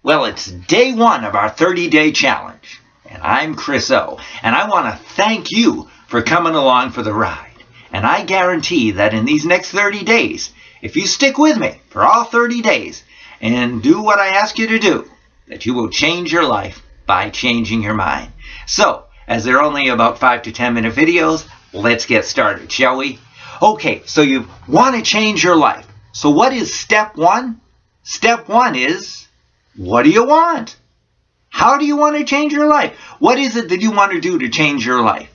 Well, it's day 1 of our 30-day challenge, and I'm Chris O, and I want to thank you for coming along for the ride. And I guarantee that in these next 30 days, if you stick with me for all 30 days and do what I ask you to do, that you will change your life by changing your mind. So, as they're only about 5 to 10 minute videos, let's get started, shall we? Okay, so you want to change your life. So what is step 1? Step 1 is, what do you want? How do you want to change your life? What is it that you want to do to change your life?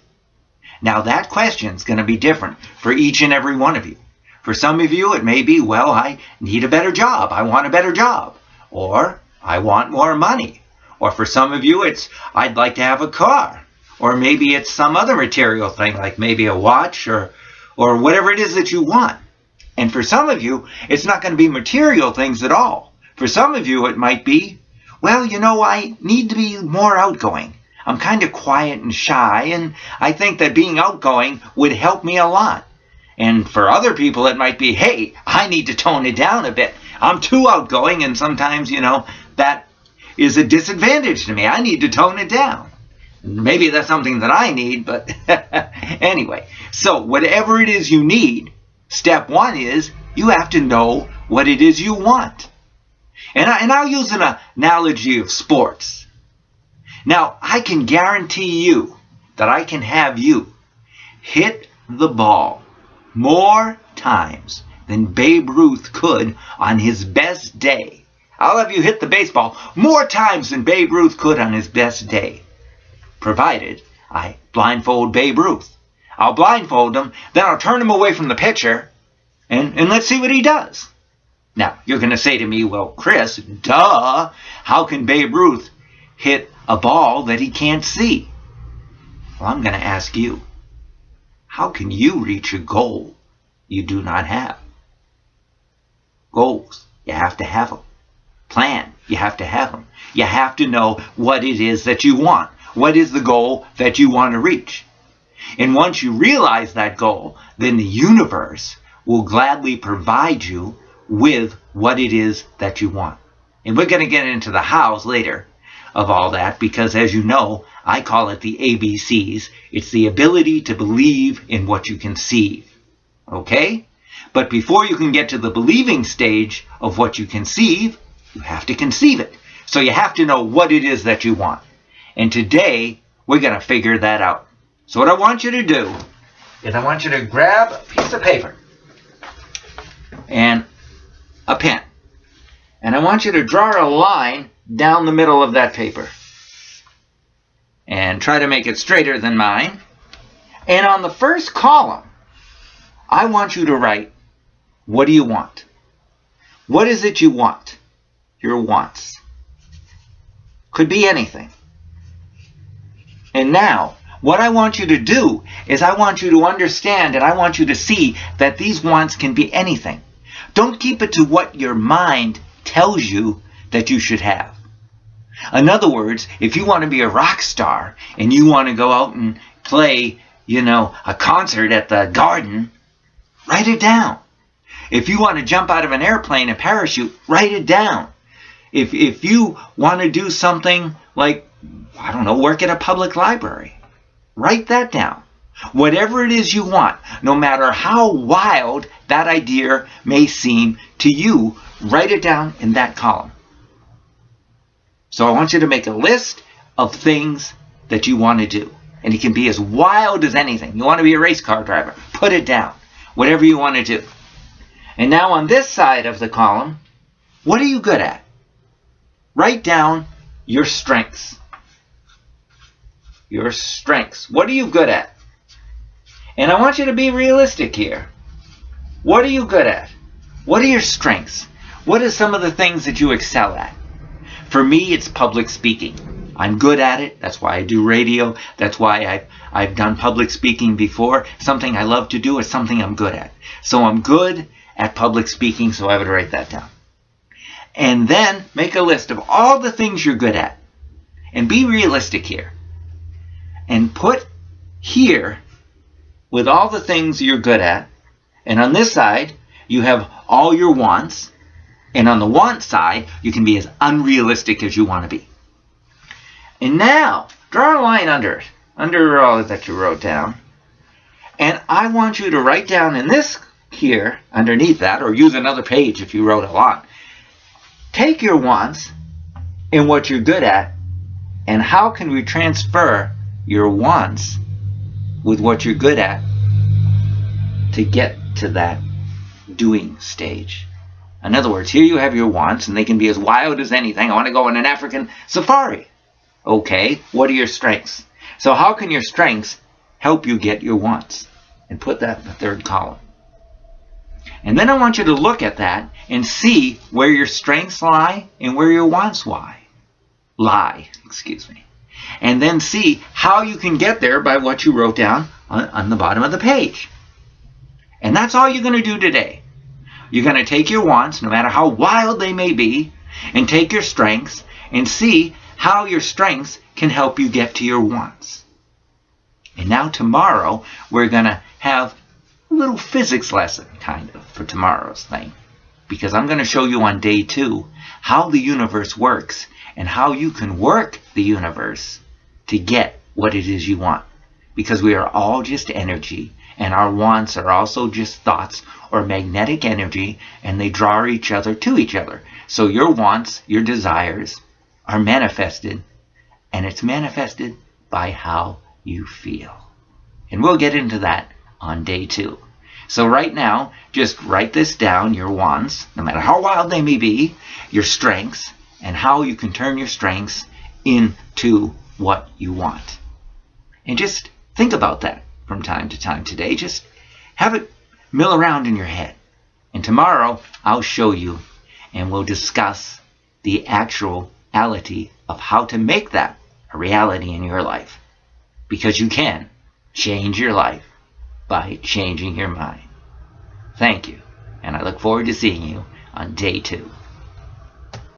Now that question is going to be different for each and every one of you. For some of you, it may be, well, I need a better job. I want a better job. Or, I want more money. Or for some of you, it's, I'd like to have a car. Or maybe it's some other material thing, like maybe a watch or whatever it is that you want. And for some of you, it's not going to be material things at all. For some of you, it might be, well, you know, I need to be more outgoing. I'm kind of quiet and shy, and I think that being outgoing would help me a lot. And for other people, it might be, hey, I need to tone it down a bit. I'm too outgoing, and sometimes, you know, that is a disadvantage to me. I need to tone it down. Maybe that's something that I need, but anyway. So whatever it is you need, step 1 is you have to know what it is you want. And I'll use an analogy of sports. Now, I can guarantee you that I can have you hit the ball more times than Babe Ruth could on his best day. I'll have you hit the baseball more times than Babe Ruth could on his best day, provided I blindfold Babe Ruth. I'll blindfold him, then I'll turn him away from the pitcher, and let's see what he does. Now, you're going to say to me, well, Chris, duh, how can Babe Ruth hit a ball that he can't see? Well, I'm going to ask you, how can you reach a goal you do not have? Goals, you have to have them. Plan, you have to have them. You have to know what it is that you want. What is the goal that you want to reach? And once you realize that goal, then the universe will gladly provide you with what it is that you want. And we're going to get into the hows later of all that, because as you know, I call it the ABCs. It's the ability to believe in what you conceive. Okay? But before you can get to the believing stage of what you conceive, you have to conceive it. So you have to know what it is that you want. And today, we're going to figure that out. So what I want you to do is I want you to grab a piece of paper and a pen. And I want you to draw a line down the middle of that paper. And try to make it straighter than mine. And on the first column, I want you to write, what do you want? What is it you want? Your wants. Could be anything. And now, what I want you to do is I want you to understand and I want you to see that these wants can be anything. Don't keep it to what your mind tells you that you should have. In other words, if you want to be a rock star and you want to go out and play, you know, a concert at the Garden, write it down. If you want to jump out of an airplane and parachute, write it down. If you want to do something like, I don't know, work at a public library, write that down. Whatever it is you want, no matter how wild that idea may seem to you, write it down in that column. So I want you to make a list of things that you want to do. And it can be as wild as anything. You want to be a race car driver, put it down. Whatever you want to do. And now on this side of the column, what are you good at? Write down your strengths. Your strengths. What are you good at? And I want you to be realistic here. What are you good at? What are your strengths? What are some of the things that you excel at? For me, it's public speaking. I'm good at it. That's why I do radio. That's why I've done public speaking before. Something I love to do is something I'm good at. So I'm good at public speaking, so I would write that down. And then make a list of all the things you're good at. And be realistic here. And put here with all the things you're good at. And on this side, you have all your wants. And on the want side, you can be as unrealistic as you want to be. And now, draw a line under it, under all that you wrote down. And I want you to write down in this here, underneath that, or use another page if you wrote a lot. Take your wants and what you're good at, and how can we transfer your wants with what you're good at to get to that doing stage. In other words, here you have your wants, and they can be as wild as anything. I want to go on an African safari. Okay, what are your strengths? So how can your strengths help you get your wants? And put that in the third column. And then I want you to look at that and see where your strengths lie and where your wants lie. And then see how you can get there by what you wrote down on the bottom of the page. And that's all you're going to do today. You're going to take your wants, no matter how wild they may be, and take your strengths and see how your strengths can help you get to your wants. And now tomorrow, we're going to have a little physics lesson, kind of, for tomorrow's thing. Because I'm going to show you on day 2 how the universe works and how you can work the universe to get what it is you want. Because we are all just energy, and our wants are also just thoughts or magnetic energy, and they draw each other to each other. So your wants, your desires, are manifested, and it's manifested by how you feel. And we'll get into that on day 2. So right now, just write this down, your wants, no matter how wild they may be, your strengths, and how you can turn your strengths into what you want. And just think about that from time to time today. Just have it mill around in your head. And tomorrow, I'll show you, and we'll discuss the actuality of how to make that a reality in your life. Because you can change your life by changing your mind. Thank you, and I look forward to seeing you on day 2.